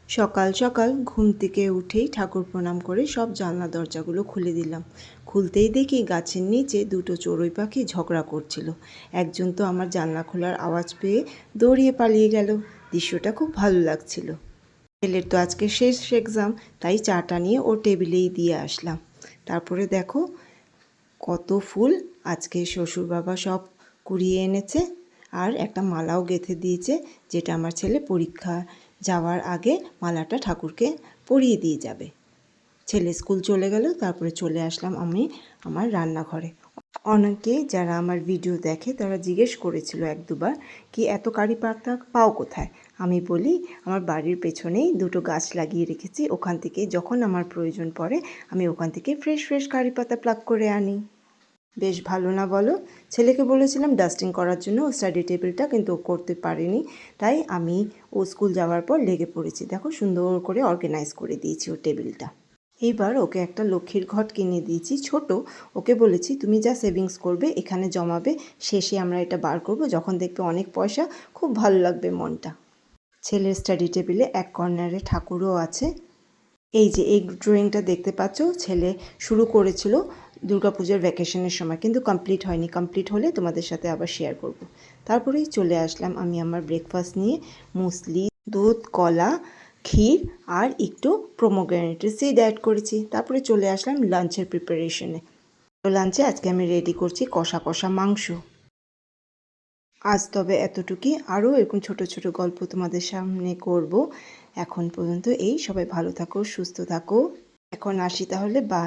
সকাল সকাল ঘুম থেকে উঠেই ঠাকুর প্রণাম করে সব জানলা দরজাগুলো খুলে দিলাম। খুলতেই দেখি গাছের নিচে দুটো চড়ুই পাখি ঝগড়া করছিল। একজন তো আমার জানলা খোলার আওয়াজ পেয়ে দৌড়িয়ে পালিয়ে গেল। দৃশ্যটা খুব ভালো লাগছিল। ছেলের তো আজকে শেষ এক্সাম, তাই চাটা নিয়ে ওর টেবিলেই দিয়ে আসলাম। তারপরে দেখো কত ফুল আজকে শ্বশুর বাবা সব কুড়িয়ে এনেছে, আর একটা মালাও গেঁথে দিয়েছে, যেটা আমার ছেলে পরীক্ষা যাওয়ার আগে মালাটা ঠাকুরকে পরিয়ে দিয়ে যাবে। ছেলে স্কুল চলে গেল, তারপরে চলে আসলাম আমি আমার রান্নাঘরে। অনেকে যারা আমার ভিডিও দেখে তারা জিজ্ঞেস করেছিল এক দুবার কি এত কারি পাতা পাও কোথায়। আমি বলি আমার বাড়ির পেছনেই দুটো গাছ লাগিয়ে রেখেছি, ওখান থেকে যখন আমার প্রয়োজন পড়ে আমি ওখান থেকে ফ্রেশ ফ্রেশ কারি পাতা প্লাক করে আনি। বেশ ভালো না বলো? ছেলেকে বলেছিলাম ডাস্টিং করার জন্য ও স্টাডি টেবিলটা, কিন্তু ও করতে পারেনি। তাই আমি ও স্কুল যাওয়ার পর লেগে পড়েছি। দেখো সুন্দর করে অর্গানাইজ করে দিয়েছি ওর টেবিলটা। এইবার ওকে একটা লক্ষ্মীর ঘট কিনে দিয়েছি ছোট। ওকে বলেছি তুমি যা সেভিংস করবে এখানে জমাবে, শেষে আমরা এটা বার করব, যখন দেখবে অনেক পয়সা খুব ভালো লাগবে মনটা। ছেলের স্টাডি টেবিলে এক কর্নারে ঠাকুরও আছে। এই যে এই ড্রয়িংটা দেখতে পাচ্ছ, ছেলে শুরু করেছিল দুর্গাপূজার ভ্যাকেশনের সময়, কিন্তু কমপ্লিট হয়নি। কমপ্লিট হলে তোমাদের সাথে আবার শেয়ার করব। তারপরেই চলে আসলাম আমি আমার ব্রেকফাস্ট নিয়ে। মুসলি, দুধ, কলা, ক্ষীর আর একটু প্রোমোগ্রানেটের সিড অ্যাড করেছি। তারপরে চলে আসলাম লাঞ্চের প্রিপারেশনে। লাঞ্চে আজকে আমি রেডি করছি কষা কষা মাংস। আজ তবে এতটুকুই, আরও এরকম ছোট ছোট গল্প তোমাদের সামনে করব। এখন পর্যন্ত এই, সবাই ভালো থাকো, সুস্থ থাকো। এখন আসি তাহলে, বাই।